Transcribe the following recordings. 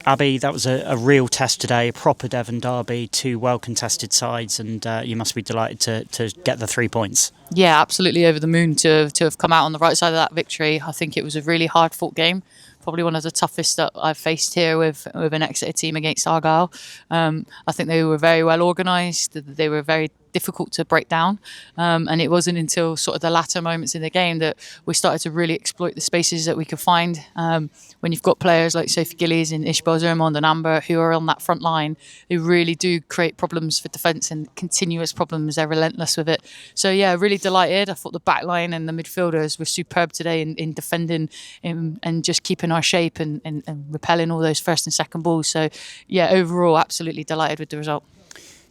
Abbie, that was a real test today, a proper Devon Derby, two well-contested sides, and you must be delighted to get the 3 points. Yeah, absolutely over the moon to have come out on the right side of that victory. I think it was a really hard-fought game. Probably one of the toughest that I've faced here with an Exeter team against Argyle. I think they were very well organised. They were very difficult to break down, and it wasn't until sort of the latter moments in the game that we started to really exploit the spaces that we could find. When you've got players like Sophie Gillies and Ishbel Zermond and Amber who are on that front line, who really do create problems for defence and continuous problems. They're relentless with it. So yeah, really delighted. I thought the back line and the midfielders were superb today in defending and just keeping our shape and repelling all those first and second balls. So yeah, overall absolutely delighted with the result.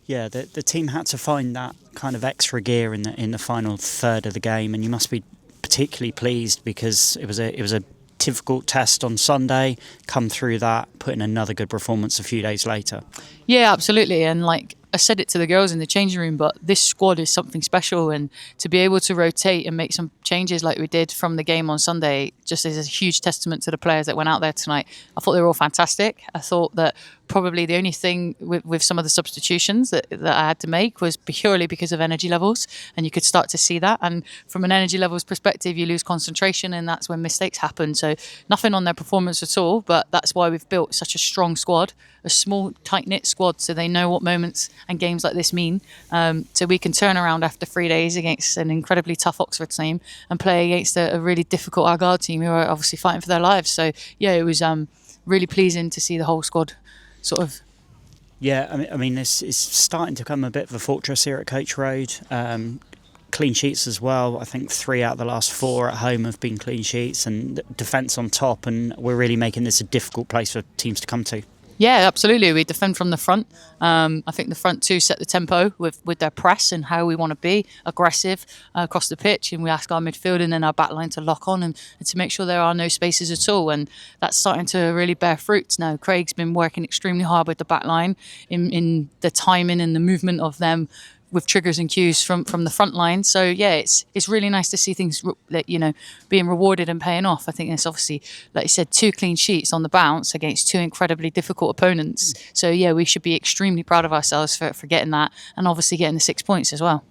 Yeah, the team had to find that kind of extra gear in the final third of the game, and you must be particularly pleased because it was a difficult test on Sunday. Come through that, put in another good performance a few days later. Yeah, absolutely, and like I said it to the girls in the changing room, but this squad is something special, and to be able to rotate and make some changes like we did from the game on Sunday just is a huge testament to the players that went out there tonight. I thought they were all fantastic. I thought that probably the only thing with some of the substitutions that I had to make was purely because of energy levels, and you could start to see that. And from an energy levels perspective, you lose concentration, and that's when mistakes happen. So nothing on their performance at all, but that's why we've built such a strong squad, a small, tight-knit squad, so they know what moments and games like this mean. So we can turn around after 3 days against an incredibly tough Oxford team and play against a really difficult Argyle team who are obviously fighting for their lives. So yeah, it was really pleasing to see the whole squad sort of. Yeah, I mean, it's starting to become a bit of a fortress here at Coach Road. Clean sheets as well. I think 3 out of the last 4 at home have been clean sheets, and defence on top, and we're really making this a difficult place for teams to come to. Yeah, absolutely. We defend from the front. I think the front two set the tempo with their press and how we want to be aggressive across the pitch, and we ask our midfield and then our back line to lock on and to make sure there are no spaces at all, and that's starting to really bear fruit now. Craig's been working extremely hard with the back line in the timing and the movement of them with triggers and cues from the front line. So yeah, it's really nice to see things being rewarded and paying off. I think it's obviously, like you said, 2 clean sheets on the bounce against 2 incredibly difficult opponents. So yeah, we should be extremely proud of ourselves for getting that, and obviously getting the 6 points as well.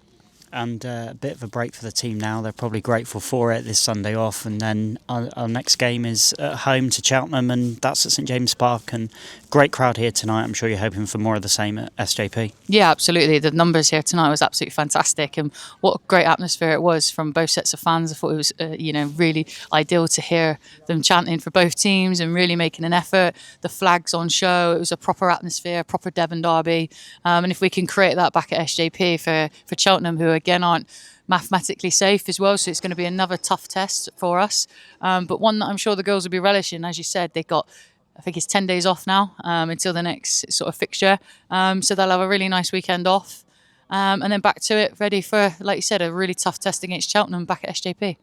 And a bit of a break for the team now. They're probably grateful for it, this Sunday off, and then our next game is at home to Cheltenham, and that's at St James Park, and great crowd here tonight. I'm sure you're hoping for more of the same at SJP. Yeah, absolutely. The numbers here tonight was absolutely fantastic, and what a great atmosphere it was from both sets of fans. I thought it was really ideal to hear them chanting for both teams and really making an effort. The flags on show. It was a proper atmosphere, proper Devon Derby, and if we can create that back at SJP for Cheltenham, who again aren't mathematically safe as well, so it's going to be another tough test for us, but one that I'm sure the girls will be relishing. As you said, they've got, I think it's 10 days off now until the next sort of fixture, so they'll have a really nice weekend off, and then back to it, ready for, like you said, a really tough test against Cheltenham back at SJP.